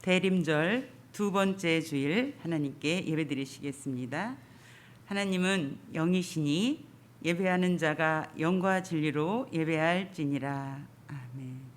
대림절 두 번째 주일 하나님께 예배드리시겠습니다. 하나님은 영이시니 예배하는 자가 영과 진리로 예배할지니라. 아멘.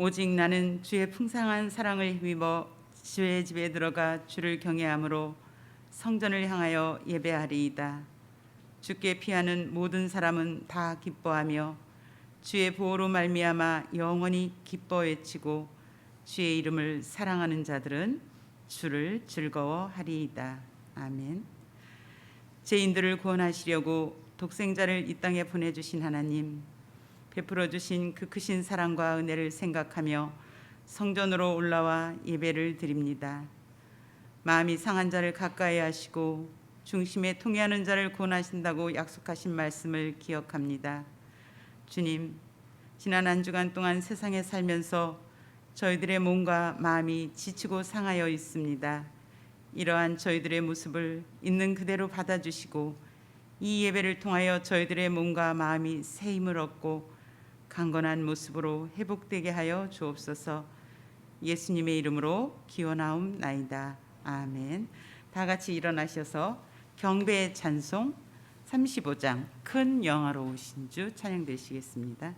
오직 나는 주의 풍성한 사랑을 힘입어 주의 집에 들어가 주를 경외함으로 성전을 향하여 예배하리이다. 주께 피하는 모든 사람은 다 기뻐하며 주의 보호로 말미암아 영원히 기뻐 외치고 주의 이름을 사랑하는 자들은 주를 즐거워하리이다. 아멘. 죄인들을 구원하시려고 독생자를 이 땅에 보내주신 하나님, 베풀어 주신 그 크신 사랑과 은혜를 생각하며 성전으로 올라와 예배를 드립니다. 마음이 상한 자를 가까이 하시고 중심에 통회하는 자를 구원하신다고 약속하신 말씀을 기억합니다. 주님, 지난 한 주간 동안 세상에 살면서 저희들의 몸과 마음이 지치고 상하여 있습니다. 이러한 저희들의 모습을 있는 그대로 받아주시고 이 예배를 통하여 저희들의 몸과 마음이 새 힘을 얻고 강건한 모습으로 회복되게 하여 주옵소서. 예수님의 이름으로 기원하옵나이다. 아멘. 다 같이 일어나셔서 경배의 찬송 35장 큰 영화로우신 주 찬양되시겠습니다.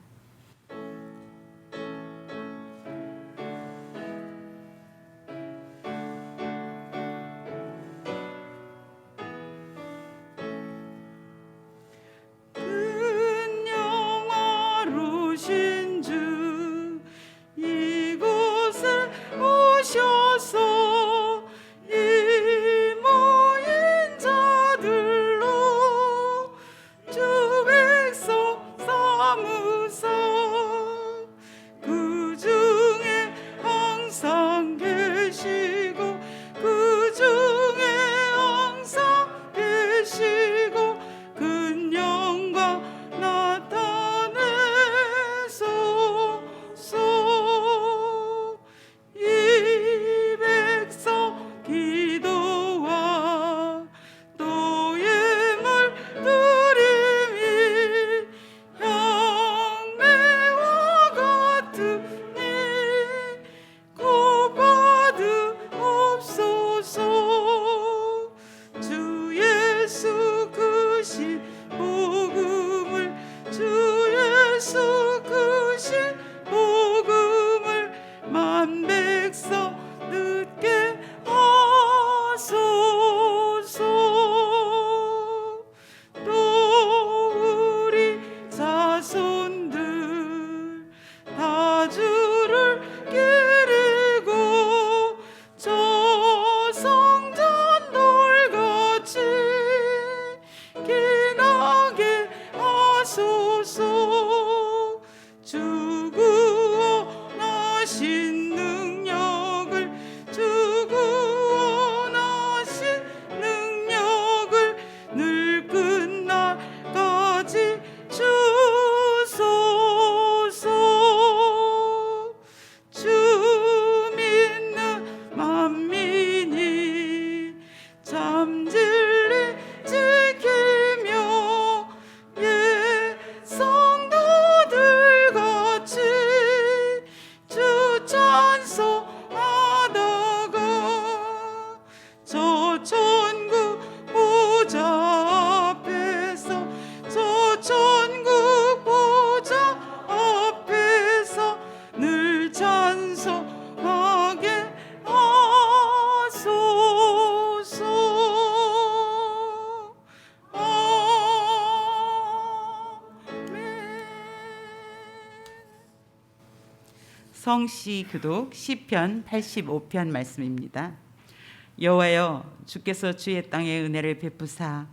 성시 교독 시편 85편 말씀입니다. 여호와여, 주께서 주의 땅에 은혜를 베푸사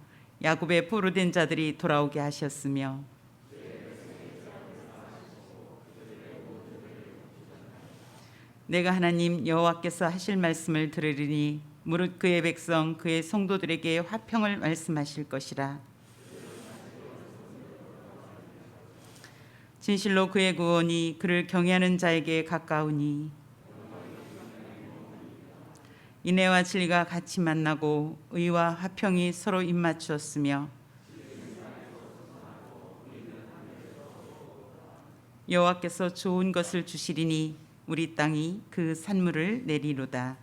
야곱의 포로된 자들이 돌아오게 하셨으며 내가 하나님 여호와께서 하실 말씀을 들으리니 무릇 그의 백성 그의 성도들에게 화평을 말씀하실 것이라. 진실로 그의 구원이 그를 경외하는 자에게 가까우니 인애와 진리가 같이 만나고 의와 화평이 서로 입맞추었으며 여호와께서 좋은 것을 주시리니 우리 땅이 그 산물을 내리로다.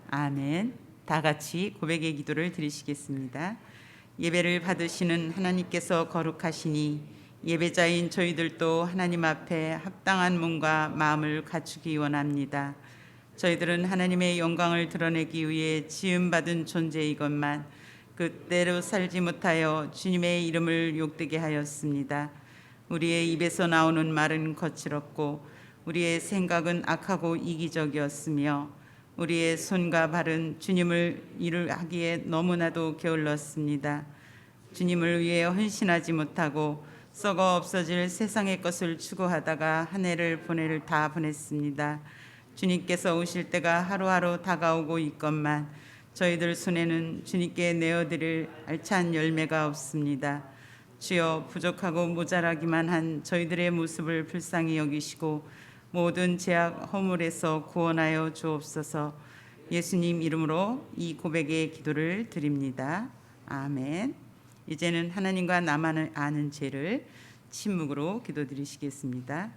아멘. 다 같이 고백의 기도를 드리시겠습니다. 예배를 받으시는 하나님께서 거룩하시니 예배자인 저희들도 하나님 앞에 합당한 몸과 마음을 갖추기 원합니다. 저희들은 하나님의 영광을 드러내기 위해 지음받은 존재이건만 그때로 살지 못하여 주님의 이름을 욕되게 하였습니다. 우리의 입에서 나오는 말은 거칠었고 우리의 생각은 악하고 이기적이었으며 우리의 손과 발은 주님을 일을 하기에 너무나도 게을렀습니다. 주님을 위해 헌신하지 못하고 썩어 없어질 세상의 것을 추구하다가 한 해를 보내를 다 보냈습니다. 주님께서 오실 때가 하루하루 다가오고 있건만 저희들 손에는 주님께 내어드릴 알찬 열매가 없습니다. 주여, 부족하고 모자라기만 한 저희들의 모습을 불쌍히 여기시고 모든 죄악 허물에서 구원하여 주옵소서. 예수님 이름으로 이 고백의 기도를 드립니다. 아멘. 이제는 하나님과 나만 아는 죄를 침묵으로 기도드리시겠습니다.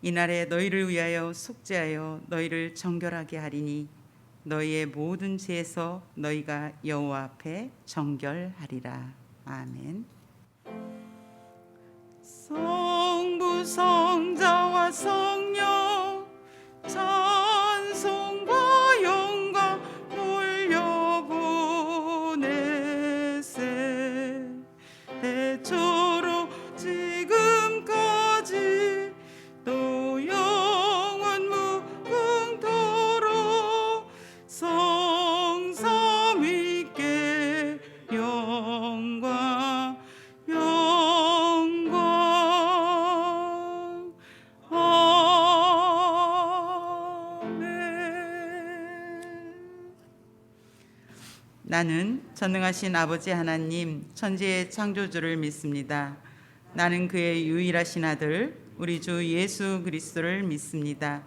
이날에 너희를 위하여 속죄하여 너희를 정결하게 하리니 너희의 모든 죄에서 너희가 여호와 앞에 정결하리라. 아멘. 성부 성자와 성령 찬송과 영광 돌려보내세. 대초로 지금까지 또 영원 무궁토록 성삼위께 영광 영광. 아멘. 나는 전능하신 아버지 하나님 천지의 창조주를 믿습니다. 나는 그의 유일하신 아들 우리 주 예수 그리스도를 믿습니다.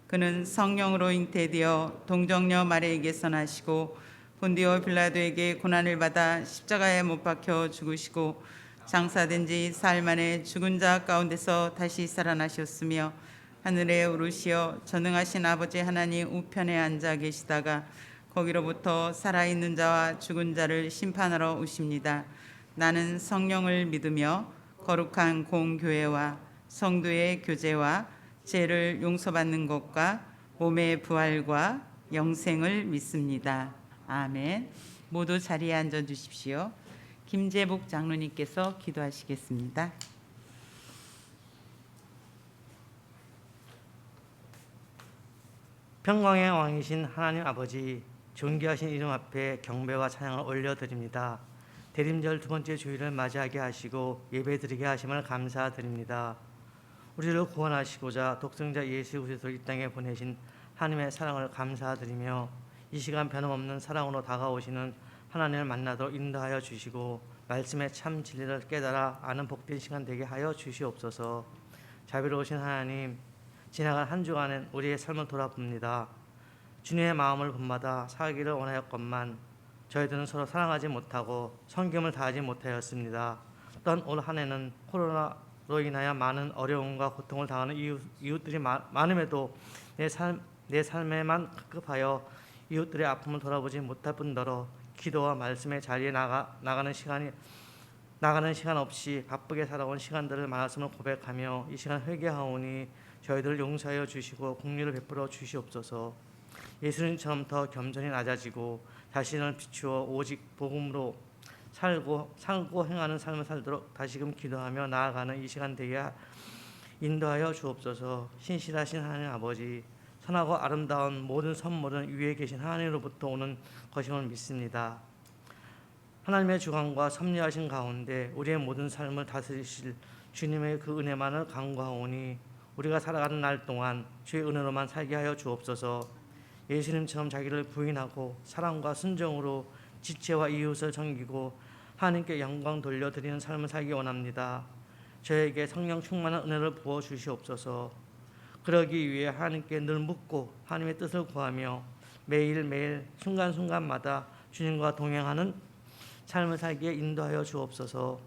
그는 성령으로 잉태되어 동정녀 마리아에게서 나시고 본디오 빌라도에게 고난을 받아 십자가에 못 박혀 죽으시고 장사된 지 사흘 만에 죽은 자 가운데서 다시 살아나셨으며 하늘에 오르시어 전능하신 아버지 하나님 우편에 앉아 계시다가 거기로부터 살아있는 자와 죽은 자를 심판하러 오십니다. 나는 성령을 믿으며 거룩한 공교회와 성도의 교제와 죄를 용서받는 것과 몸의 부활과 영생을 믿습니다. 아멘. 모두 자리에 앉아 주십시오. 김재복 장로님께서 기도하시겠습니다. 평강의 왕이신 하나님 아버지, 존귀하신 이름 앞에 경배와 찬양을 올려드립니다. 대림절 두 번째 주일을 맞이하게 하시고 예배드리게 하심을 감사드립니다. 우리를 구원하시고자 독생자 예수 그리스도를 이 땅에 보내신 하나님의 사랑을 감사드리며 이 시간 변함없는 사랑으로 다가오시는 하나님을 만나도록 인도하여 주시고 말씀의 참 진리를 깨달아 아는 복된 시간 되게 하여 주시옵소서. 자비로우신 하나님, 지나간 한 주간은 우리의 삶을 돌아봅니다. 주님의 마음을 본받아 살기를 원하였건만 저희들은 서로 사랑하지 못하고 섬김을 다하지 못하였습니다. 또한 올 한 해는 코로나로 인하여 많은 어려움과 고통을 당하는 이웃들이 많음에도 내 삶에만 급급하여 이웃들의 아픔을 돌아보지 못할 뿐더러 기도와 말씀의 자리에 나가는 시간 없이 바쁘게 살아온 시간들을 많았음을 고백하며 이 시간 회개하오니 저희들을 용서하여 주시고 긍휼을 베풀어 주시옵소서. 예수님처럼 더 겸손히 낮아지고 자신을 비추어 오직 복음으로 살고 행하는 삶을 살도록 다시금 기도하며 나아가는 이 시간 되게 인도하여 주옵소서. 신실하신 하나님 아버지, 선하고 아름다운 모든 선물은 위에 계신 하나님으로부터 오는 것임을 믿습니다. 하나님의 주관과 섭리하신 가운데 우리의 모든 삶을 다스리실 주님의 그 은혜만을 간구하오니 우리가 살아가는 날 동안 주의 은혜로만 살게 하여 주옵소서. 예수님처럼 자기를 부인하고 사랑과 순종으로 지체와 이웃을 섬기고 하나님께 영광 돌려드리는 삶을 살기 원합니다. 저에게 성령 충만한 은혜를 부어 주시옵소서. 그러기 위해 하나님께 늘 묻고 하나님의 뜻을 구하며 매일매일 순간순간마다 주님과 동행하는 삶을 살기에 인도하여 주옵소서.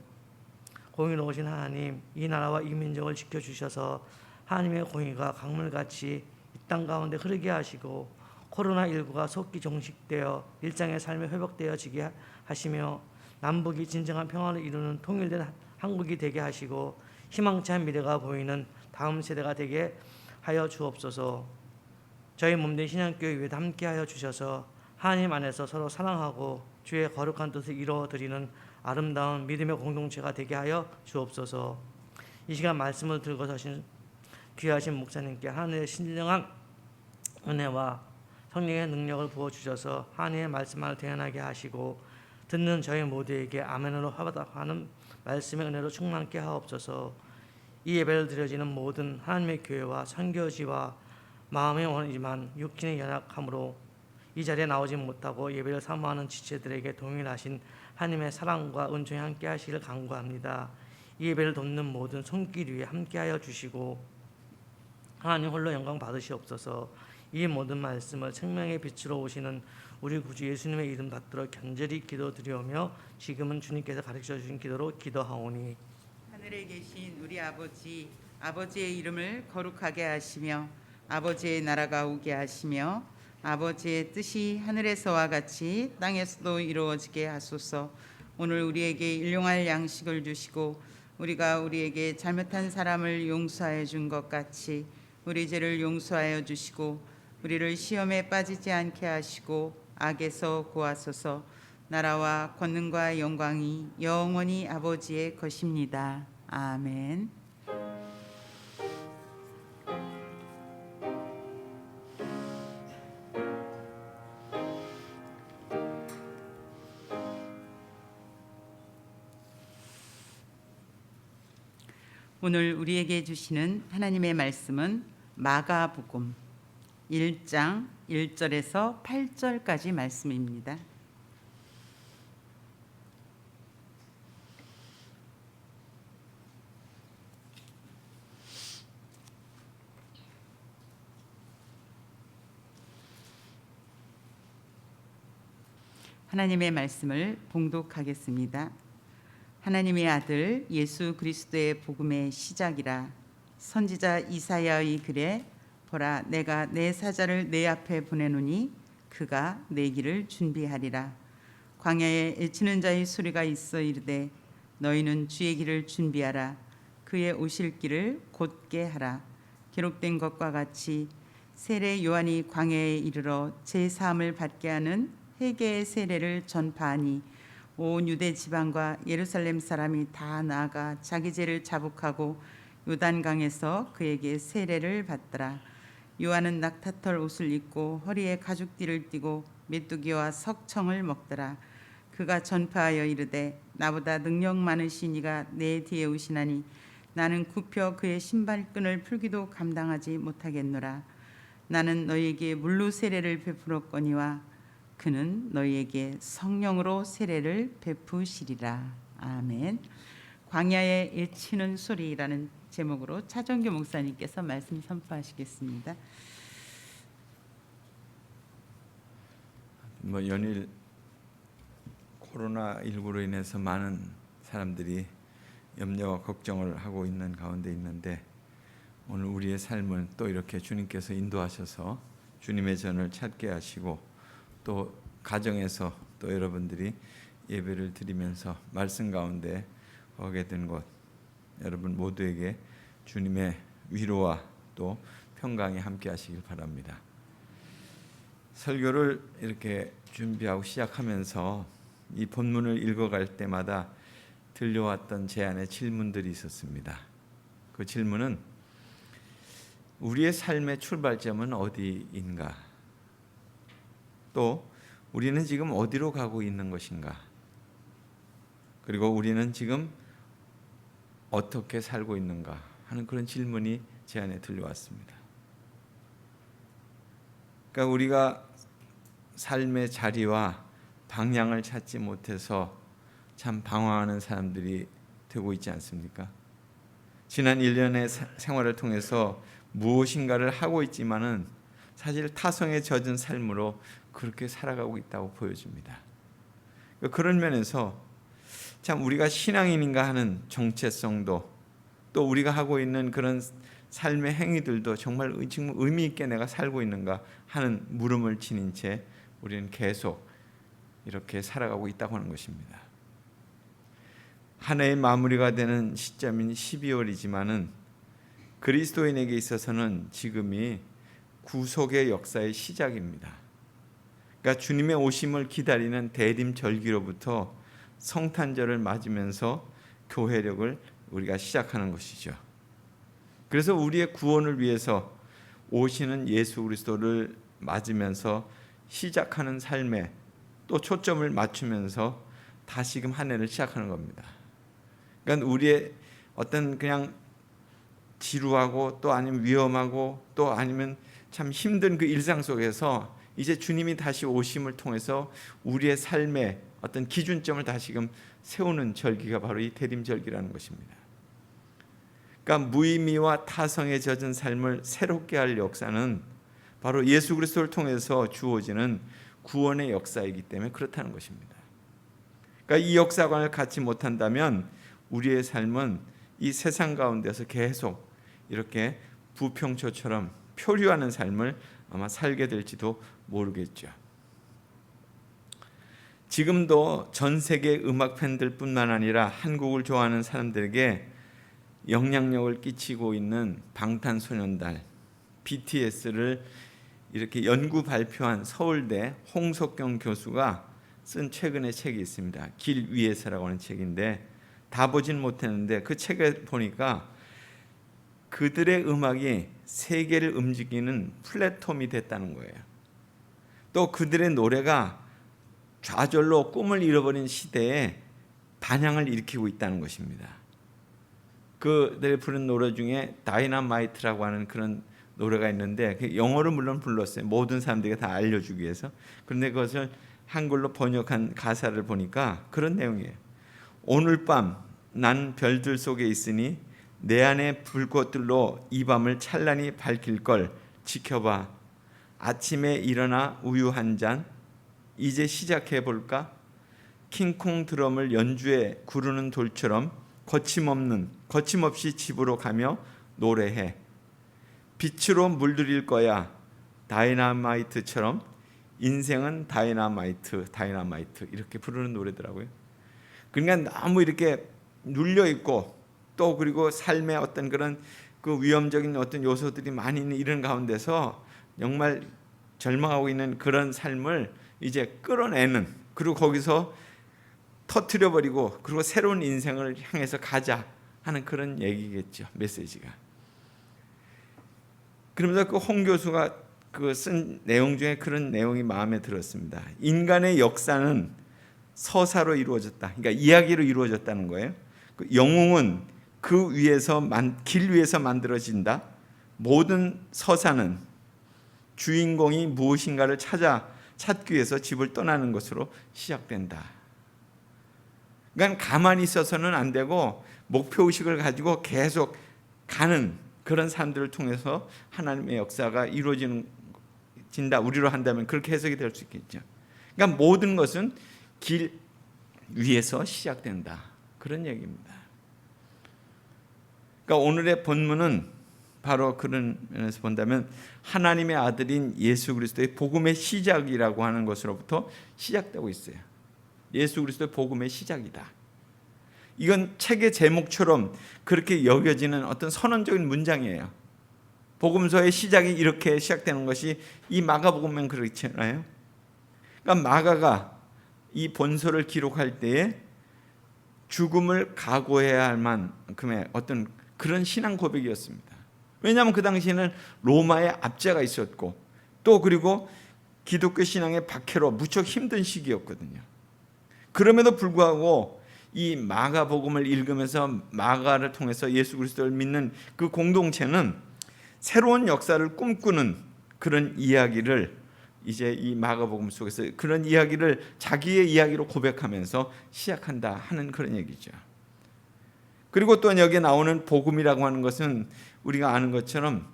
공의로우신 하나님, 이 나라와 이 민족을 지켜주셔서 하나님의 공의가 강물같이 이 땅 가운데 흐르게 하시고 코로나19가 속기 종식되어 일상의 삶이 회복되어지게 하시며 남북이 진정한 평화를 이루는 통일된 한국이 되게 하시고 희망찬 미래가 보이는 다음 세대가 되게 하여 주옵소서. 저희 몸된 신앙교회 위에 함께하여 주셔서 하나님 안에서 서로 사랑하고 주의 거룩한 뜻을 이루어드리는 아름다운 믿음의 공동체가 되게 하여 주옵소서. 이 시간 말씀을 들고 서신 귀하신 목사님께 하나님의 신령한 은혜와 성령의 능력을 부어주셔서 하나님의 말씀을 대연하게 하시고 듣는 저희 모두에게 아멘으로 화답하는 말씀의 은혜로 충만케 하옵소서. 이 예배를 드려지는 모든 하나님의 교회와 선교지와 마음의 원이지만 육신의 연약함으로 이 자리에 나오지 못하고 예배를 사모하는 지체들에게 동일하신 하나님의 사랑과 은총이 함께 하시기를 간구합니다. 이 예배를 돕는 모든 손길 위에 함께하여 주시고 하나님 홀로 영광 받으시옵소서. 이 모든 말씀을 생명의 빛으로 오시는 우리 구주 예수님의 이름 받들어 간절히 기도드리오며 지금은 주님께서 가르쳐 주신 기도로 기도하오니 하늘에 계신 우리 아버지, 아버지의 이름을 거룩하게 하시며 아버지의 나라가 오게 하시며 아버지의 뜻이 하늘에서와 같이 땅에서도 이루어지게 하소서. 오늘 우리에게 일용할 양식을 주시고 우리가 우리에게 잘못한 사람을 용서하여 준 것 같이 우리 죄를 용서하여 주시고 우리를 시험에 빠지지 않게 하시고 악에서 구하소서. 나라와 권능과 영광이 영원히 아버지의 것입니다. 아멘. 오늘 우리에게 주시는 하나님의 말씀은 마가복음 1장 1절에서 8절까지 말씀입니다. 하나님의 말씀을 봉독하겠습니다. 하나님의 아들 예수 그리스도의 복음의 시작이라. 선지자 이사야의 글에 보라 내가 내 사자를 내 앞에 보내노니 그가 내 길을 준비하리라. 광야에 애치는 자의 소리가 있어 이르되 너희는 주의 길을 준비하라. 그의 오실 길을 곧게 하라. 기록된 것과 같이 세례 요한이 광야에 이르러 제사함을 받게 하는 회개의 세례를 전파하니 온 유대 지방과 예루살렘 사람이 다 나아가 자기 죄를 자복하고 요단강에서 그에게 세례를 받더라. 요한은 낙타털 옷을 입고 허리에 가죽띠를 띠고 메뚜기와 석청을 먹더라. 그가 전파하여 이르되 나보다 능력 많으신 이가 내 뒤에 오시나니 나는 굽혀 그의 신발끈을 풀기도 감당하지 못하겠노라. 나는 너희에게 물로 세례를 베풀었거니와 그는 너희에게 성령으로 세례를 베푸시리라. 아멘. 광야에 일치는 소리라는 제목으로 차정규 목사님께서 말씀 선포하시겠습니다. 연일 코로나19로 인해서 많은 사람들이 염려와 걱정을 하고 있는 가운데 있는데, 오늘 우리의 삶을 또 이렇게 주님께서 인도하셔서 주님의 전을 찾게 하시고, 또 가정에서 또 여러분들이 예배를 드리면서 말씀 가운데 거하게 된 것, 여러분 모두에게 주님의 위로와 또 평강이 함께 하시길 바랍니다. 설교를 이렇게 준비하고 시작하면서 이 본문을 읽어갈 때마다 들려왔던 제 안에 질문들이 있었습니다. 그 질문은 우리의 삶의 출발점은 어디인가? 또 우리는 지금 어디로 가고 있는 것인가? 그리고 우리는 지금 어떻게 살고 있는가 하는 그런 질문이 제 안에 들려왔습니다. 그러니까 우리가 삶의 자리와 방향을 찾지 못해서 참 방황하는 사람들이 되고 있지 않습니까? 지난 1년의 생활을 통해서 무엇인가를 하고 있지만은 사실 타성에 젖은 삶으로 그렇게 살아가고 있다고 보여집니다. 그런 면에서 참 우리가 신앙인인가 하는 정체성도, 또 우리가 하고 있는 그런 삶의 행위들도 정말 지금 의미 있게 내가 살고 있는가 하는 물음을 지닌 채 우리는 계속 이렇게 살아가고 있다고 하는 것입니다. 한 해의 마무리가 되는 시점인 12월이지만은 그리스도인에게 있어서는 지금이 구속의 역사의 시작입니다. 그러니까 주님의 오심을 기다리는 대림절기로부터 성탄절을 맞으면서 교회력을 우리가 시작하는 것이죠. 그래서 우리의 구원을 위해서 오시는 예수 그리스도를 맞으면서 시작하는 삶에 또 초점을 맞추면서 다시금 한 해를 시작하는 겁니다. 그러니까 우리의 어떤 그냥 지루하고 또 아니면 위험하고 또 아니면 참 힘든 그 일상 속에서 이제 주님이 다시 오심을 통해서 우리의 삶의 어떤 기준점을 다시금 세우는 절기가 바로 이 대림절기라는 것입니다. 그러니까 무의미와 타성에 젖은 삶을 새롭게 할 역사는 바로 예수 그리스도를 통해서 주어지는 구원의 역사이기 때문에 그렇다는 것입니다. 그러니까 이 역사관을 갖지 못한다면 우리의 삶은 이 세상 가운데서 계속 이렇게 부평초처럼 표류하는 삶을 아마 살게 될지도 모르겠죠. 지금도 전 세계 음악 팬들뿐만 아니라 한국을 좋아하는 사람들에게 영향력을 끼치고 있는 방탄소년단 BTS를 이렇게 연구 발표한 서울대 홍석경 교수가 쓴 최근의 책이 있습니다. 길 위에서라고 하는 책인데 다 보진 못했는데 그 책에 보니까 그들의 음악이 세계를 움직이는 플랫폼이 됐다는 거예요. 또 그들의 노래가 좌절로 꿈을 잃어버린 시대에 반향을 일으키고 있다는 것입니다. 그들이 부른 노래 중에 다이너마이트라고 하는 그런 노래가 있는데 영어로 물론 불렀어요. 모든 사람들에게 다 알려주기 위해서. 그런데 그것을 한글로 번역한 가사를 보니까 그런 내용이에요. 오늘 밤 난 별들 속에 있으니 내 안의 불꽃들로 이 밤을 찬란히 밝힐 걸 지켜봐. 아침에 일어나 우유 한 잔 이제 시작해 볼까? 킹콩 드럼을 연주해 구르는 돌처럼 거침없이 집으로 가며 노래해. 빛으로 물들일 거야. 다이너마이트처럼 인생은 다이너마이트 이렇게 부르는 노래더라고요. 그러니까 너무 이렇게 눌려 있고 또 그리고 삶의 어떤 그런 그 위험적인 어떤 요소들이 많이 있는 이런 가운데서 정말 절망하고 있는 그런 삶을 이제 끌어내는, 그리고 거기서 터뜨려버리고 그리고 새로운 인생을 향해서 가자 하는 그런 얘기겠죠. 메시지가. 그러면서 그 홍 교수가 그 쓴 내용 중에 그런 내용이 마음에 들었습니다. 인간의 역사는 서사로 이루어졌다. 그러니까 이야기로 이루어졌다는 거예요. 그 영웅은 그 위에서 길 위에서 만들어진다. 모든 서사는 주인공이 무엇인가를 찾아 찾기 위해서 집을 떠나는 것으로 시작된다. 그러니까 가만히 있어서는 안 되고 목표의식을 가지고 계속 가는 그런 사람들을 통해서 하나님의 역사가 이루어진다. 우리로 한다면 그렇게 해석이 될 수 있겠죠. 그러니까 모든 것은 길 위에서 시작된다. 그런 얘기입니다. 그러니까 오늘의 본문은 바로 그런 면에서 본다면 하나님의 아들인 예수 그리스도의 복음의 시작이라고 하는 것으로부터 시작되고 있어요. 예수 그리스도의 복음의 시작이다. 이건 책의 제목처럼 그렇게 여겨지는 어떤 선언적인 문장이에요. 복음서의 시작이 이렇게 시작되는 것이 이 마가복음은 그렇잖아요. 그러니까 마가가 이 본서를 기록할 때에 죽음을 각오해야 할 만큼의 어떤 그런 신앙 고백이었습니다. 왜냐하면 그 당시에는 로마의 압제가 있었고 또 그리고 기독교 신앙의 박해로 무척 힘든 시기였거든요. 그럼에도 불구하고 이 마가복음을 읽으면서 마가를 통해서 예수 그리스도를 믿는 그 공동체는 새로운 역사를 꿈꾸는 그런 이야기를 이제 이 마가복음 속에서 그런 이야기를 자기의 이야기로 고백하면서 시작한다 하는 그런 얘기죠. 그리고 또 여기에 나오는 복음이라고 하는 것은 우리가 아는 것처럼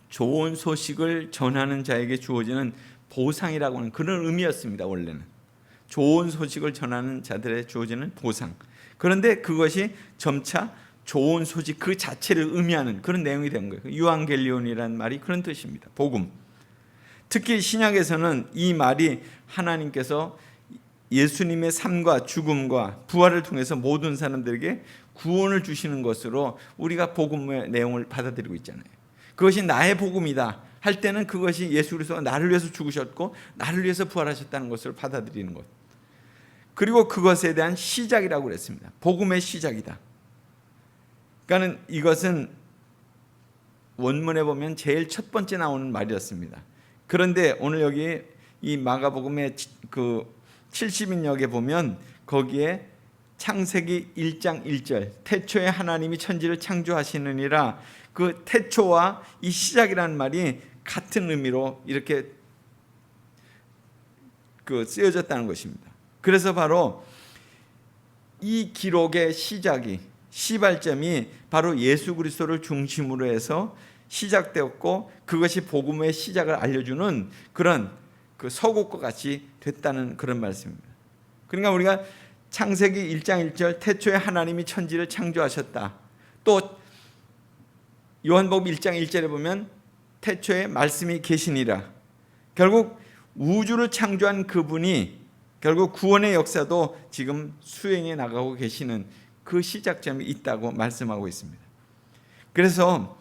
좋은 소식을 전하는 자에게 주어지는 보상이라고 하는 그런 의미였습니다. 원래는 좋은 소식을 전하는 자들에 주어지는 보상. 그런데 그것이 점차 좋은 소식 그 자체를 의미하는 그런 내용이 된 거예요. 유앙겔리온이라는 말이 그런 뜻입니다. 복음. 특히 신약에서는 이 말이 하나님께서 예수님의 삶과 죽음과 부활을 통해서 모든 사람들에게 구원을 주시는 것으로 우리가 복음의 내용을 받아들이고 있잖아요. 그것이 나의 복음이다 할 때는 그것이 예수 그리스도가 나를 위해서 죽으셨고 나를 위해서 부활하셨다는 것을 받아들이는 것. 그리고 그것에 대한 시작이라고 그랬습니다. 복음의 시작이다. 그러니까 이것은 원문에 보면 제일 첫 번째 나오는 말이었습니다. 그런데 오늘 여기 이 마가복음의 그 70인역에 보면 거기에 창세기 1장 1절 태초에 하나님이 천지를 창조하시느니라 그 태초와 이 시작이라는 말이 같은 의미로 이렇게 쓰여졌다는 것입니다. 그래서 바로 이 기록의 시작이 시발점이 바로 예수 그리스도를 중심으로 해서 시작되었고 그것이 복음의 시작을 알려주는 그런 그 서곡과 같이 됐다는 그런 말씀입니다. 그러니까 우리가 창세기 1장 1절 태초에 하나님이 천지를 창조하셨다. 또 요한복음 1장 1절에 보면 태초에 말씀이 계시니라. 결국 우주를 창조한 그분이 결국 구원의 역사도 지금 수행해 나가고 계시는 그 시작점이 있다고 말씀하고 있습니다. 그래서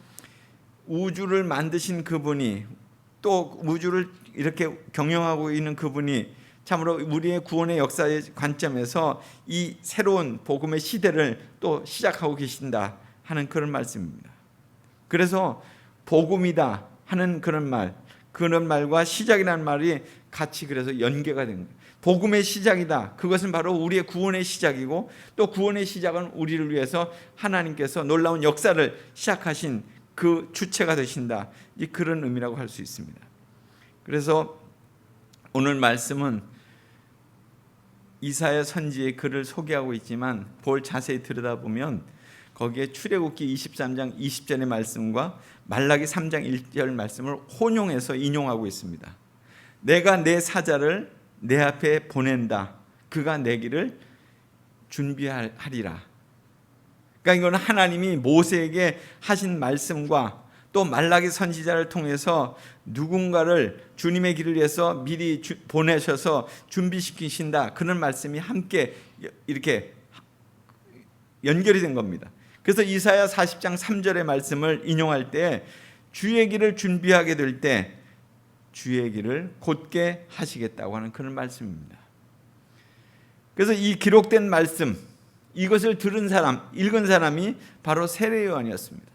우주를 만드신 그분이 또 우주를 이렇게 경영하고 있는 그분이 참으로 우리의 구원의 역사의 관점에서 이 새로운 복음의 시대를 또 시작하고 계신다 하는 그런 말씀입니다. 그래서 복음이다 하는 그런 말과 시작이라는 말이 같이 그래서 연계가 된 거예요. 복음의 시작이다. 그것은 바로 우리의 구원의 시작이고 또 구원의 시작은 우리를 위해서 하나님께서 놀라운 역사를 시작하신 그 주체가 되신다. 이 그런 의미라고 할 수 있습니다. 그래서 오늘 말씀은 이사야 선지의 글을 소개하고 있지만 볼 자세히 들여다보면 거기에 출애굽기 23장 20절의 말씀과 말라기 3장 1절 말씀을 혼용해서 인용하고 있습니다. 내가 내 사자를 내 앞에 보낸다. 그가 내 길을 준비하리라. 그러니까 이거는 하나님이 모세에게 하신 말씀과 또 말라기 선지자를 통해서 누군가를 주님의 길을 위해서 미리 보내셔서 준비시키신다. 그런 말씀이 함께 이렇게 연결이 된 겁니다. 그래서 이사야 40장 3절의 말씀을 인용할 때 주의 길을 준비하게 될 때 주의 길을 곧게 하시겠다고 하는 그런 말씀입니다. 그래서 이 기록된 말씀, 이것을 들은 사람, 읽은 사람이 바로 세례 요한이었습니다.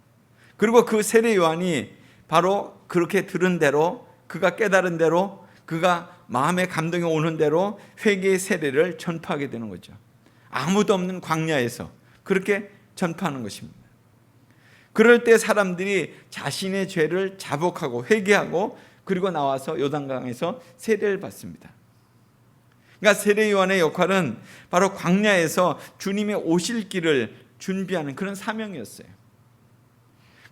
그리고 그 세례 요한이 바로 그렇게 들은 대로, 그가 깨달은 대로, 그가 마음의 감동이 오는 대로 회개의 세례를 전파하게 되는 거죠. 아무도 없는 광야에서 그렇게 전파하는 것입니다. 그럴 때 사람들이 자신의 죄를 자복하고 회개하고 그리고 나와서 요단강에서 세례를 받습니다. 그러니까 세례 요한의 역할은 바로 광야에서 주님의 오실 길을 준비하는 그런 사명이었어요.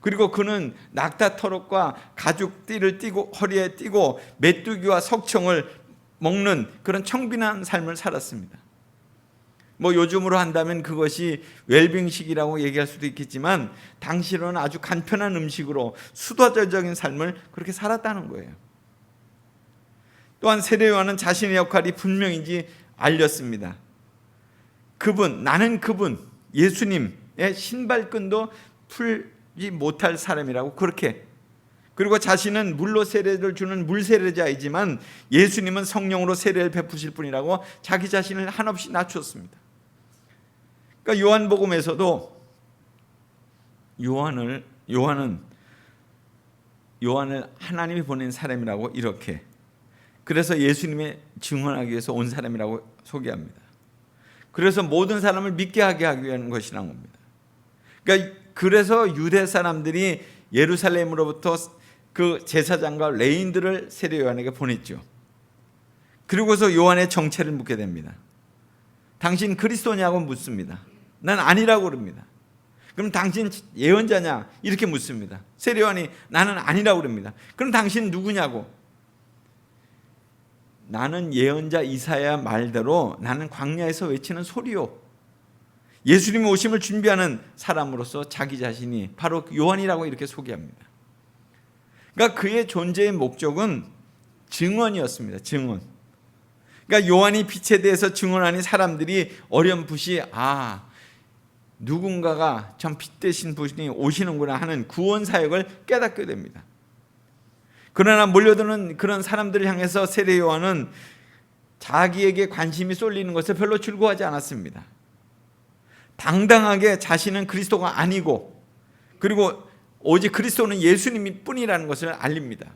그리고 그는 낙타 터럭과 가죽 띠를 띠고 허리에 띠고 메뚜기와 석청을 먹는 그런 청빈한 삶을 살았습니다. 뭐 요즘으로 한다면 그것이 웰빙식이라고 얘기할 수도 있겠지만 당시로는 아주 간편한 음식으로 수도자적인 삶을 그렇게 살았다는 거예요. 또한 세례 요한은 자신의 역할이 분명인지 알렸습니다. 나는 그분 예수님의 신발끈도 풀지 못할 사람이라고 그렇게, 그리고 자신은 물로 세례를 주는 물세례자이지만 예수님은 성령으로 세례를 베푸실 분이라고 자기 자신을 한없이 낮췄습니다. 그러니까 요한복음에서도 요한을 하나님이 보낸 사람이라고 이렇게, 그래서 예수님의 증언하기 위해서 온 사람이라고 소개합니다. 그래서 모든 사람을 믿게 하게 하기 위한 것이라는 겁니다. 그러니까 그래서 유대 사람들이 예루살렘으로부터 그 제사장과 레인들을 세례 요한에게 보냈죠. 그리고서 요한의 정체를 묻게 됩니다. 당신 그리스도냐고 묻습니다. 난 아니라고 그럽니다. 그럼 당신 예언자냐? 이렇게 묻습니다. 세례 요한이 나는 아니라고 그럽니다. 그럼 당신 누구냐고? 나는 예언자 이사야 말대로 나는 광야에서 외치는 소리요. 예수님의 오심을 준비하는 사람으로서 자기 자신이 바로 요한이라고 이렇게 소개합니다. 그러니까 그의 존재의 목적은 증언이었습니다. 증언. 그러니까 요한이 빛에 대해서 증언하니 사람들이 어렴풋이 누군가가 참 빛 되신 분이 오시는구나 하는 구원 사역을 깨닫게 됩니다. 그러나 몰려드는 그런 사람들을 향해서 세례 요한은 자기에게 관심이 쏠리는 것을 별로 즐거워하지 않았습니다. 당당하게 자신은 그리스도가 아니고 그리고 오직 그리스도는 예수님이 뿐이라는 것을 알립니다.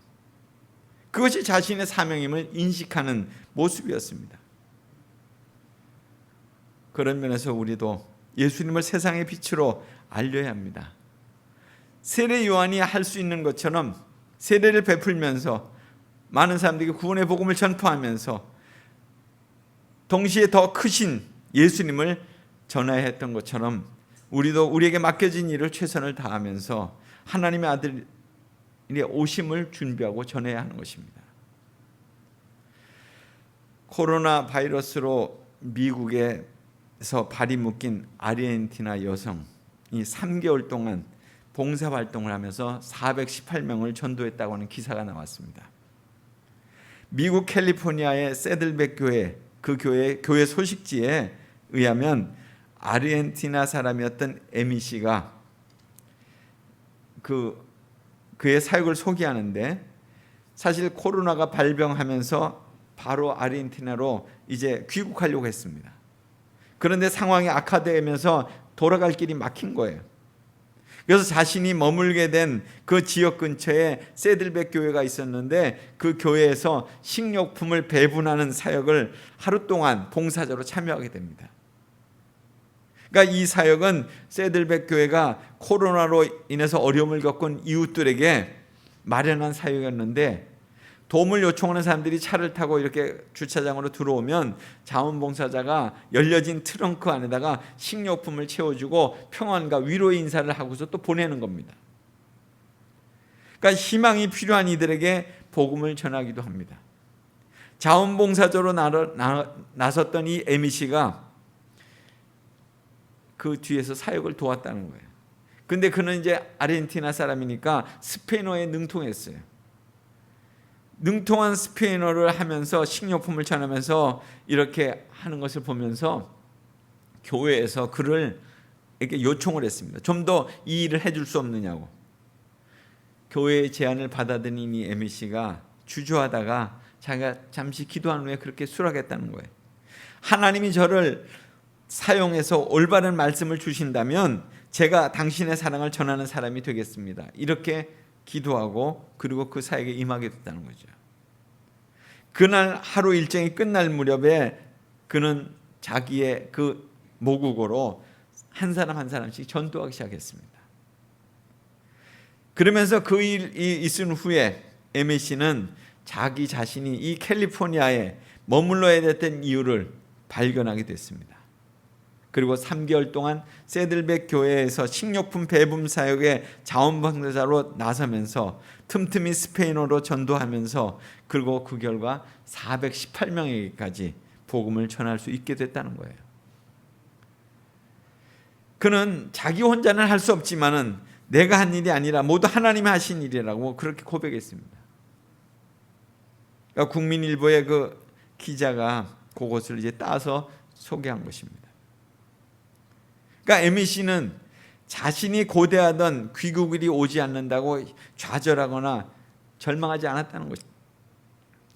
그것이 자신의 사명임을 인식하는 모습이었습니다. 그런 면에서 우리도 예수님을 세상의 빛으로 알려야 합니다. 세례 요한이 할 수 있는 것처럼 세례를 베풀면서 많은 사람들에게 구원의 복음을 전파하면서 동시에 더 크신 예수님을 전해야 했던 것처럼 우리도 우리에게 맡겨진 일을 최선을 다하면서 하나님의 아들의 오심을 준비하고 전해야 하는 것입니다. 코로나 바이러스로 미국에서 발이 묶인 아르헨티나 여성이 3개월 동안 봉사활동을 하면서 418명을 전도했다고 하는 기사가 나왔습니다. 미국 캘리포니아의 새들백 교회, 그 교회 소식지에 의하면 아르헨티나 사람이었던 에미 씨가 그의 사역을 소개하는데, 사실 코로나가 발병하면서 바로 아르헨티나로 이제 귀국하려고 했습니다. 그런데 상황이 악화되면서 돌아갈 길이 막힌 거예요. 그래서 자신이 머물게 된 그 지역 근처에 새들백 교회가 있었는데 그 교회에서 식료품을 배분하는 사역을 하루 동안 봉사자로 참여하게 됩니다. 그러니까 이 사역은 새들백 교회가 코로나로 인해서 어려움을 겪은 이웃들에게 마련한 사역이었는데, 도움을 요청하는 사람들이 차를 타고 이렇게 주차장으로 들어오면 자원봉사자가 열려진 트렁크 안에다가 식료품을 채워주고 평안과 위로의 인사를 하고서 또 보내는 겁니다. 그러니까 희망이 필요한 이들에게 복음을 전하기도 합니다. 자원봉사자로 나섰던 이 에미 씨가 그 뒤에서 사역을 도왔다는 거예요. 근데 그는 이제 아르헨티나 사람이니까 스페인어에 능통했어요. 능통한 스페인어를 하면서 식료품을 전하면서 이렇게 하는 것을 보면서 교회에서 그를 이렇게 요청을 했습니다. 좀 더 이 일을 해줄 수 없느냐고. 교회의 제안을 받아들인 이 에미 씨가 주저하다가 자기가 잠시 기도한 후에 그렇게 수락했다는 거예요. 하나님이 저를 사용해서 올바른 말씀을 주신다면 제가 당신의 사랑을 전하는 사람이 되겠습니다. 이렇게 기도하고 그리고 그 사역에 임하게 됐다는 거죠. 그날 하루 일정이 끝날 무렵에 그는 자기의 그 모국어로 한 사람 한 사람씩 전도하기 시작했습니다. 그러면서 그 일이 있은 후에 MAC는 자기 자신이 이 캘리포니아에 머물러야 됐던 이유를 발견하게 됐습니다. 그리고 3개월 동안 새들백 교회에서 식료품 배분 사역의 자원봉사자로 나서면서 틈틈이 스페인어로 전도하면서 그리고 그 결과 418명에게까지 복음을 전할 수 있게 됐다는 거예요. 그는 자기 혼자는 할 수 없지만은 내가 한 일이 아니라 모두 하나님이 하신 일이라고 그렇게 고백했습니다. 그러니까 국민일보의 그 기자가 그것을 이제 따서 소개한 것입니다. 그러니까 MAC는 자신이 고대하던 귀국일이 오지 않는다고 좌절하거나 절망하지 않았다는 것입니다.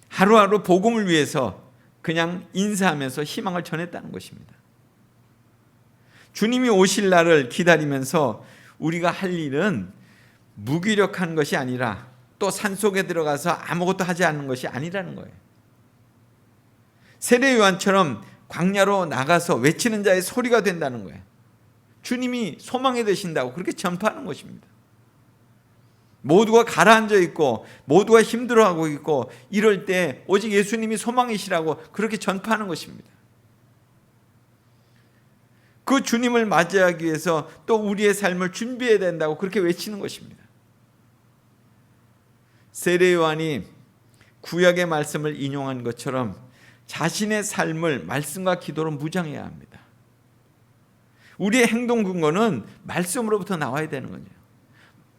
하루하루 복음을 위해서 그냥 인사하면서 희망을 전했다는 것입니다. 주님이 오실 날을 기다리면서 우리가 할 일은 무기력한 것이 아니라 또 산속에 들어가서 아무것도 하지 않는 것이 아니라는 거예요. 세례 요한처럼 광야로 나가서 외치는 자의 소리가 된다는 거예요. 주님이 소망이 되신다고 그렇게 전파하는 것입니다. 모두가 가라앉아 있고 모두가 힘들어하고 있고 이럴 때 오직 예수님이 소망이시라고 그렇게 전파하는 것입니다. 그 주님을 맞이하기 위해서 또 우리의 삶을 준비해야 된다고 그렇게 외치는 것입니다. 세례 요한이 구약의 말씀을 인용한 것처럼 자신의 삶을 말씀과 기도로 무장해야 합니다. 우리의 행동 근거는 말씀으로부터 나와야 되는 거죠.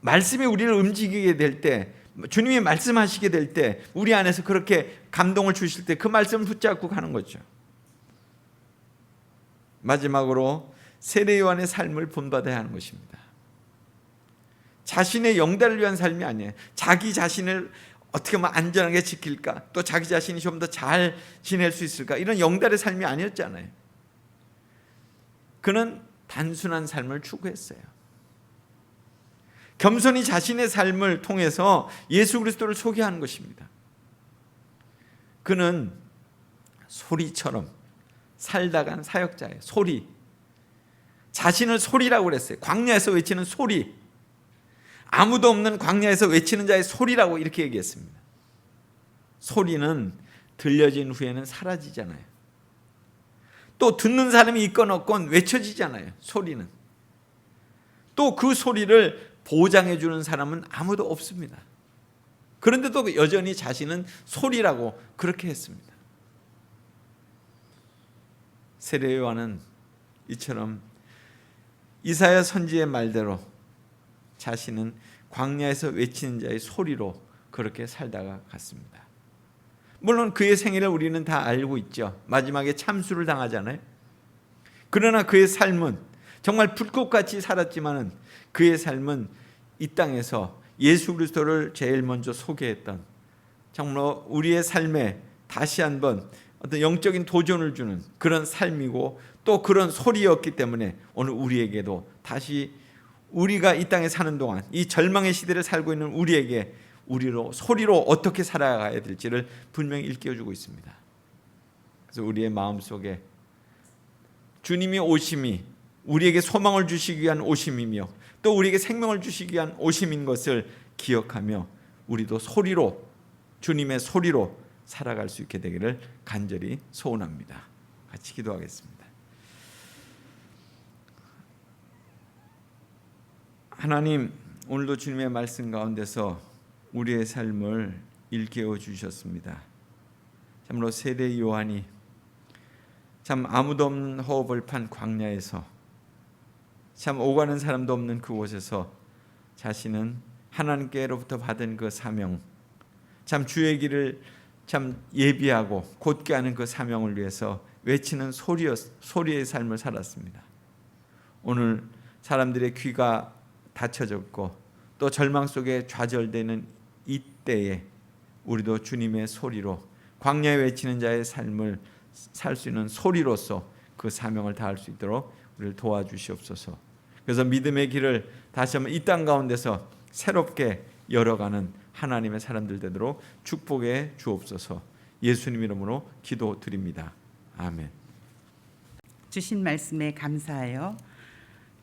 말씀이 우리를 움직이게 될 때, 주님이 말씀하시게 될 때 우리 안에서 그렇게 감동을 주실 때 그 말씀을 붙잡고 가는 거죠. 마지막으로 세례 요한의 삶을 본받아야 하는 것입니다. 자신의 영달을 위한 삶이 아니에요. 자기 자신을 어떻게 하면 안전하게 지킬까, 또 자기 자신이 좀 더 잘 지낼 수 있을까, 이런 영달의 삶이 아니었잖아요. 그는 단순한 삶을 추구했어요. 겸손히 자신의 삶을 통해서 예수 그리스도를 소개하는 것입니다. 그는 소리처럼 살다간 사역자예요. 소리. 자신을 소리라고 그랬어요. 광야에서 외치는 소리. 아무도 없는 광야에서 외치는 자의 소리라고 이렇게 얘기했습니다. 소리는 들려진 후에는 사라지잖아요. 또 듣는 사람이 있건 없건 외쳐지잖아요. 소리는. 또 그 소리를 보장해 주는 사람은 아무도 없습니다. 그런데도 여전히 자신은 소리라고 그렇게 했습니다. 세례 요한은 이처럼 이사야 선지의 말대로 자신은 광야에서 외치는 자의 소리로 그렇게 살다가 갔습니다. 물론 그의 생애를 우리는 다 알고 있죠. 마지막에 참수를 당하잖아요. 그러나 그의 삶은 정말 불꽃같이 살았지만은 그의 삶은 이 땅에서 예수 그리스도를 제일 먼저 소개했던, 정말 우리의 삶에 다시 한번 어떤 영적인 도전을 주는 그런 삶이고 또 그런 소리였기 때문에 오늘 우리에게도 다시 우리가 이 땅에 사는 동안 이 절망의 시대를 살고 있는 우리에게 우리로 소리로 어떻게 살아가야 될지를 분명히 일깨워주고 있습니다. 그래서 우리의 마음속에 주님이 오심이 우리에게 소망을 주시기 위한 오심이며 또 우리에게 생명을 주시기 위한 오심인 것을 기억하며 우리도 소리로, 주님의 소리로 살아갈 수 있게 되기를 간절히 소원합니다. 같이 기도하겠습니다. 하나님, 오늘도 주님의 말씀 가운데서 우리의 삶을 일깨워 주셨습니다. 참으로 세례 요한이 참 아무도 없는 허허벌판 광야에서 참 오가는 사람도 없는 그곳에서 자신은 하나님께로부터 받은 그 사명, 참 주의 길을 참 예비하고 곧게 하는 그 사명을 위해서 외치는 소리의 삶을 살았습니다. 오늘 사람들의 귀가 닫혀졌고 또 절망 속에 좌절되는 이때에 우리도 주님의 소리로 광야에 외치는 자의 삶을 살 수 있는 소리로서 그 사명을 다할 수 있도록 우리를 도와주시옵소서. 그래서 믿음의 길을 다시 한번 이 땅 가운데서 새롭게 열어가는 하나님의 사람들 되도록 축복해 주옵소서. 예수님 이름으로 기도드립니다. 아멘. 주신 말씀에 감사하여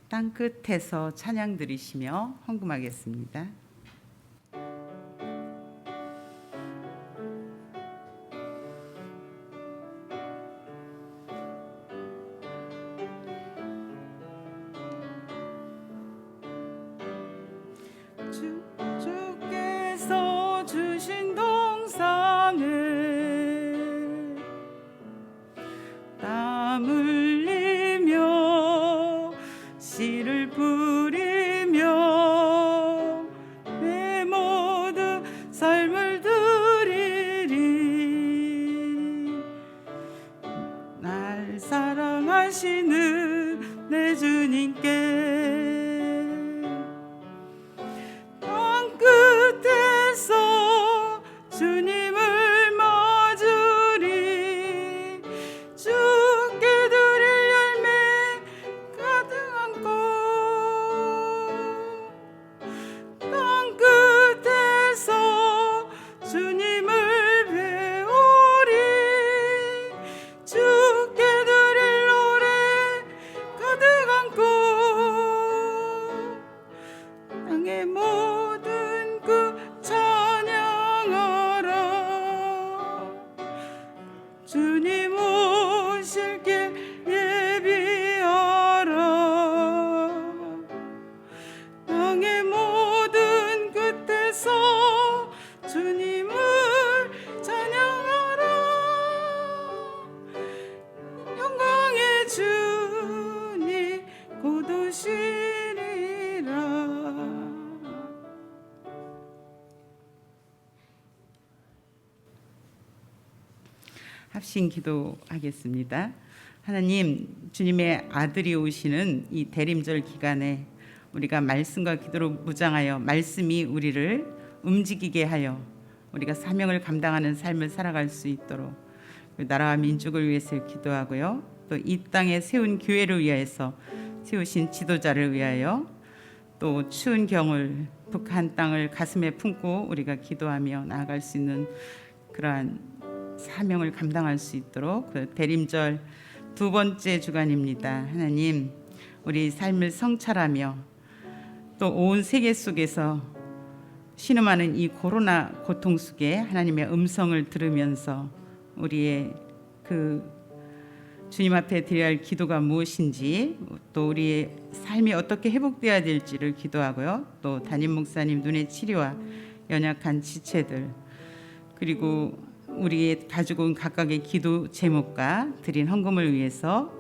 땅끝에서 찬양 드리시며 헌금하겠습니다. 땀 흘리며 씨를 뿌리며 내 모든 삶을 드리리. 날 사랑하시는 내 주님께 땅 끝에서 주님을 맞으리. 주께 드릴 열매 가득한 것 땅 끝에서 주님을 배우리. 주께 드릴 노래 가득한 것 땅의 모든 그 찬양하라. 주님 오실 길 예비하라. 땅의 모든 끝에서 주님을 찬양하라. 영광의 주님 곧 오시리라. 합심 기도하겠습니다. 하나님, 주님의 아들이 오시는 이 대림절 기간에 우리가 말씀과 기도로 무장하여 말씀이 우리를 움직이게 하여 우리가 사명을 감당하는 삶을 살아갈 수 있도록 나라와 민족을 위해서 기도하고요. 또 이 땅에 세운 교회를 위하여서 세우신 지도자를 위하여 또 추운 겨울 북한 땅을 가슴에 품고 우리가 기도하며 나아갈 수 있는 그러한 사명을 감당할 수 있도록 그 대림절 두 번째 주간입니다. 하나님, 우리 삶을 성찰하며 또 온 세계 속에서 신음하는 이 코로나 고통 속에 하나님의 음성을 들으면서 우리의 그 주님 앞에 드려야 할 기도가 무엇인지, 또 우리의 삶이 어떻게 회복되어야 될지를 기도하고요. 또 담임 목사님 눈의 치료와 연약한 지체들, 그리고 우리의 가지고 온 각각의 기도 제목과 드린 헌금을 위해서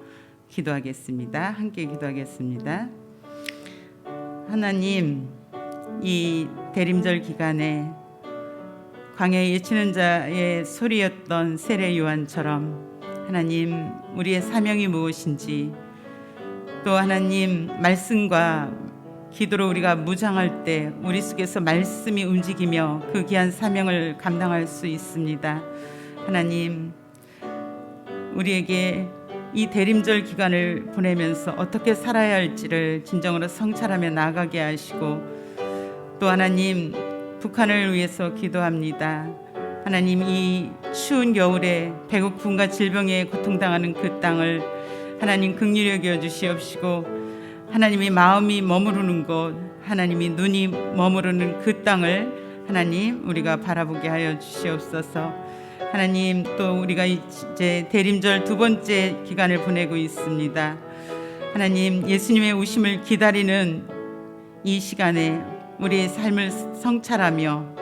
기도하겠습니다. 함께 기도하겠습니다. 하나님, 이 대림절 기간에 광야에 외치는 자의 소리였던 세례 요한처럼 하나님, 우리의 사명이 무엇인지, 또 하나님 말씀과 기도로 우리가 무장할 때 우리 속에서 말씀이 움직이며 그 귀한 사명을 감당할 수 있습니다. 하나님, 우리에게 이 대림절 기간을 보내면서 어떻게 살아야 할지를 진정으로 성찰하며 나아가게 하시고, 또 하나님, 북한을 위해서 기도합니다. 하나님, 이 추운 겨울에 배고픔과 질병에 고통당하는 그 땅을 하나님 긍휼히 여겨 주시옵시고, 하나님이 마음이 머무르는 곳, 하나님이 눈이 머무르는 그 땅을 하나님 우리가 바라보게 하여 주시옵소서. 하나님, 또 우리가 이제 대림절 두 번째 기간을 보내고 있습니다. 하나님, 예수님의 오심을 기다리는 이 시간에 우리의 삶을 성찰하며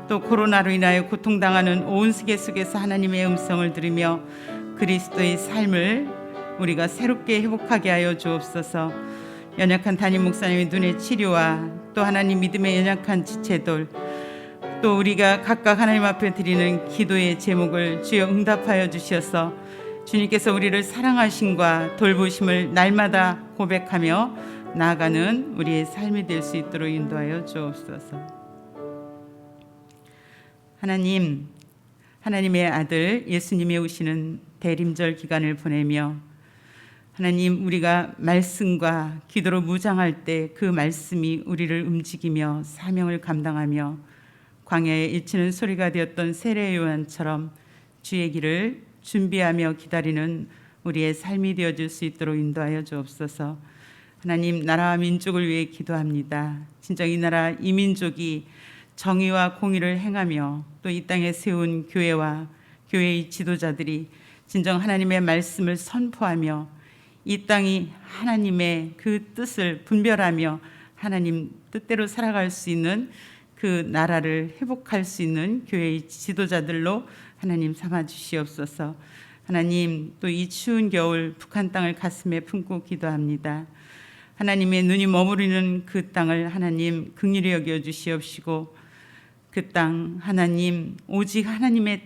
또 코로나로 인하여 고통당하는 온 세계 속에서 하나님의 음성을 들으며 그리스도의 삶을 우리가 새롭게 회복하게 하여 주옵소서. 연약한 담임 목사님의 눈의 치료와 또 하나님 믿음의 연약한 지체들, 또 우리가 각각 하나님 앞에 드리는 기도의 제목을 주여 응답하여 주셔서 주님께서 우리를 사랑하심과 돌보심을 날마다 고백하며 나아가는 우리의 삶이 될 수 있도록 인도하여 주옵소서. 하나님, 하나님의 아들 예수님이 오시는 대림절 기간을 보내며 하나님, 우리가 말씀과 기도로 무장할 때 그 말씀이 우리를 움직이며 사명을 감당하며 광야에 일치는 소리가 되었던 세례 요한처럼 주의 길을 준비하며 기다리는 우리의 삶이 되어질 수 있도록 인도하여 주옵소서. 하나님, 나라와 민족을 위해 기도합니다. 진정 이 나라 이 민족이 정의와 공의를 행하며 또 이 땅에 세운 교회와 교회의 지도자들이 진정 하나님의 말씀을 선포하며 이 땅이 하나님의 그 뜻을 분별하며 하나님 뜻대로 살아갈 수 있는 그 나라를 회복할 수 있는 교회의 지도자들로 하나님 삼아 주시옵소서. 하나님, 또 이 추운 겨울 북한 땅을 가슴에 품고 기도합니다. 하나님의 눈이 머무르는 그 땅을 하나님 긍휼히 여겨 주시옵시고, 그 땅 하나님 오직 하나님의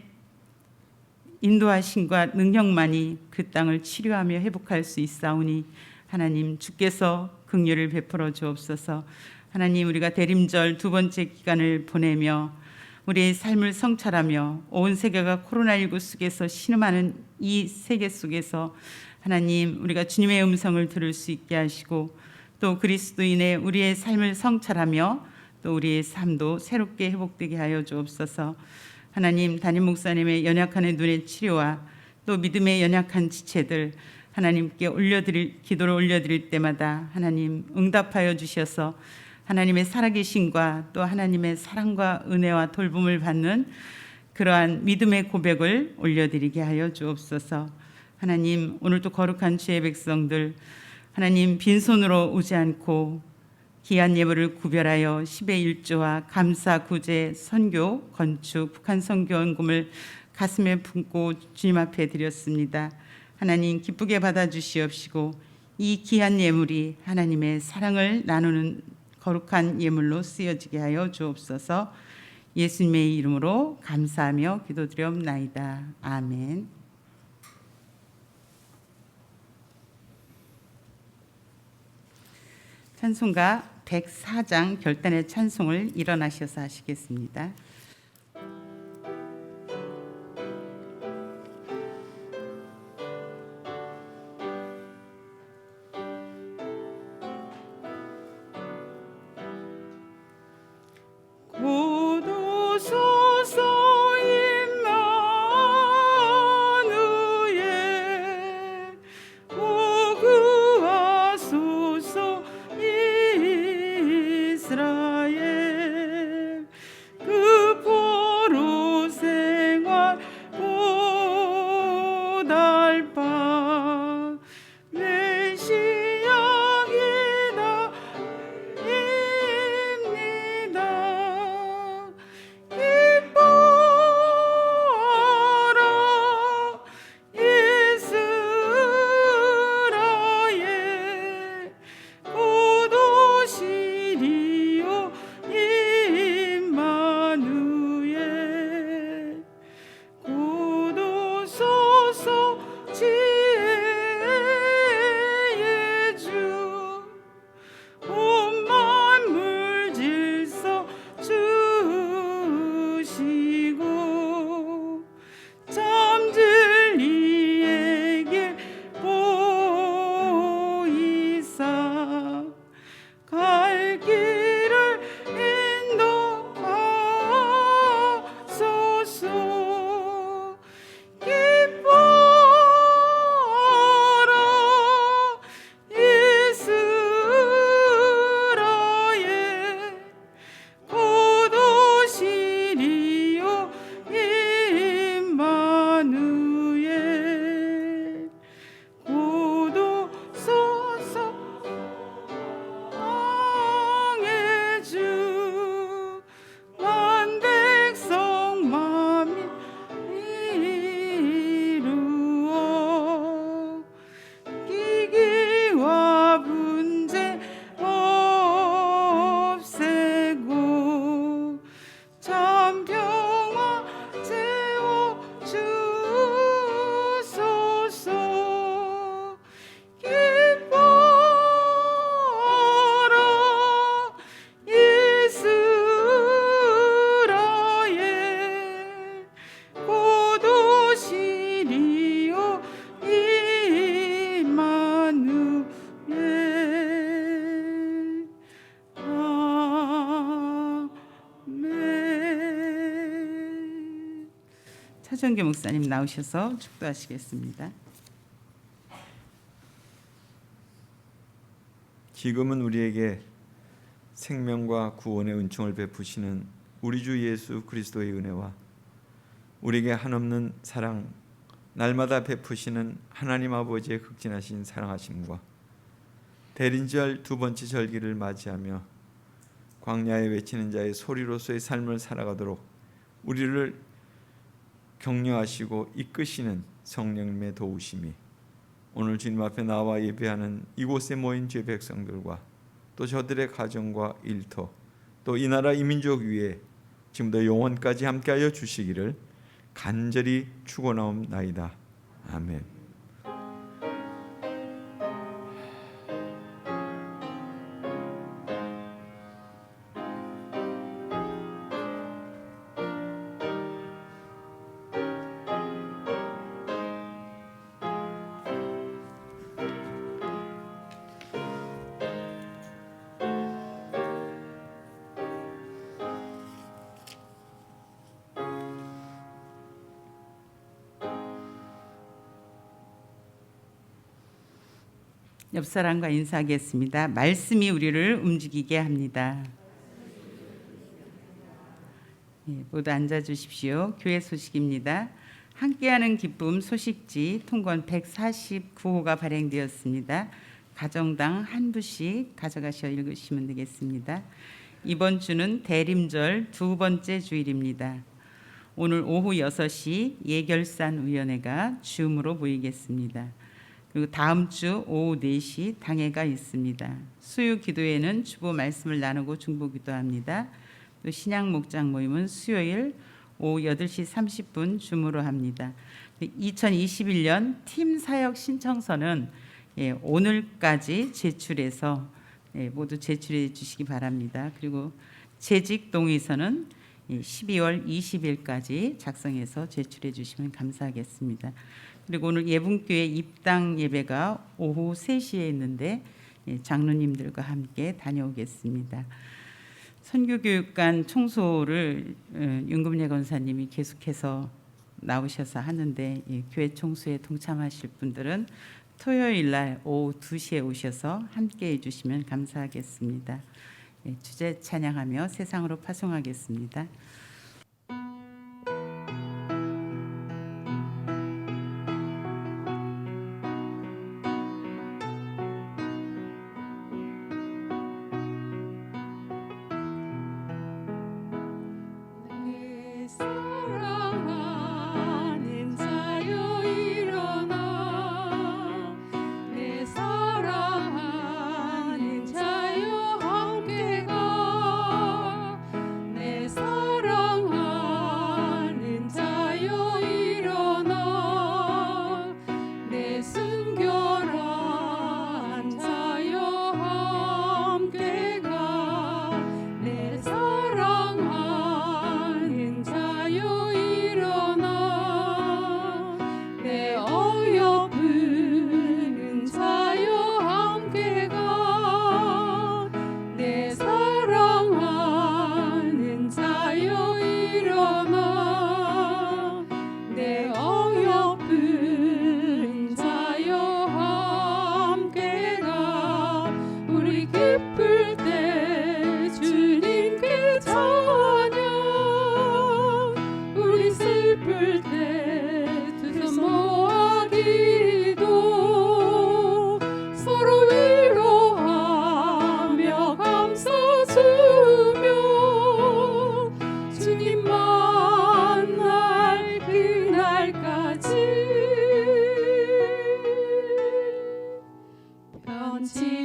인도하심과 능력만이 그 땅을 치료하며 회복할 수 있사오니 하나님 주께서 긍휼을 베풀어 주옵소서. 하나님, 우리가 대림절 두 번째 기간을 보내며 우리의 삶을 성찰하며 온 세계가 코로나19 속에서 신음하는 이 세계 속에서 하나님, 우리가 주님의 음성을 들을 수 있게 하시고, 또 그리스도인의 우리의 삶을 성찰하며 또 우리의 삶도 새롭게 회복되게 하여 주옵소서. 하나님, 담임 목사님의 연약한 눈의 치료와 또 믿음의 연약한 지체들 하나님께 기도를 올려드릴 때마다 하나님 응답하여 주셔서 하나님의 살아계심과 또 하나님의 사랑과 은혜와 돌봄을 받는 그러한 믿음의 고백을 올려드리게 하여 주옵소서. 하나님, 오늘도 거룩한 주의 백성들 하나님 빈손으로 오지 않고 귀한 예물을 구별하여 10의 1조와 감사, 구제, 선교, 건축, 북한 선교 헌금을 가슴에 품고 주님 앞에 드렸습니다. 하나님, 기쁘게 받아주시옵시고 이 귀한 예물이 하나님의 사랑을 나누는 거룩한 예물로 쓰여지게 하여 주옵소서. 예수님의 이름으로 감사하며 기도드리옵나이다. 아멘. 찬송가 104장 결단의 찬송을 일어나셔서 하시겠습니다. 차정규 목사님 나오셔서 축도하시겠습니다. 지금은 우리에게 생명과 구원의 은총을 베푸시는 우리 주 예수 그리스도의 은혜와 우리에게 한없는 사랑, 날마다 베푸시는 하나님 아버지의 극진하신 사랑하심과 대림절 두 번째 절기를 맞이하며 광야에 외치는 자의 소리로서의 삶을 살아가도록 우리를 격려하시고 이끄시는 성령님의 도우심이 오늘 주님 앞에 나와 예배하는 이곳에 모인 죄 백성들과 또 저들의 가정과 일터 또 이 나라 이 민족 위에 지금도 영원까지 함께하여 주시기를 간절히 축원하옵나이다. 아멘. 옆 사람과 인사하겠습니다. 말씀이 우리를 움직이게 합니다. 모두 앉아 주십시오. 교회 소식입니다. 함께하는 기쁨 소식지 통권 149호가 발행되었습니다. 가정당 한 부씩 가져가셔 읽으시면 되겠습니다. 이번 주는 대림절 두 번째 주일입니다. 오늘 오후 6시 예결산위원회가 줌으로 모이겠습니다. 그리고 다음 주 오후 4시 당회가 있습니다. 수요 기도회는 주보 말씀을 나누고 중보 기도합니다. 또 신약 목장 모임은 수요일 오후 8시 30분 줌으로 합니다. 2021년 팀 사역 신청서는 오늘까지 제출해서 모두 제출해 주시기 바랍니다. 그리고 재직 동의서는 12월 20일까지 작성해서 제출해 주시면 감사하겠습니다. 그리고 오늘 예분교회 입당 예배가 오후 3시에 있는데 장로님들과 함께 다녀오겠습니다. 선교교육관 청소를 윤금래 권사님이 계속해서 나오셔서 하는데 교회 청소에 동참하실 분들은 토요일 날 오후 2시에 오셔서 함께 해주시면 감사하겠습니다. 주제 찬양하며 세상으로 파송하겠습니다. 편지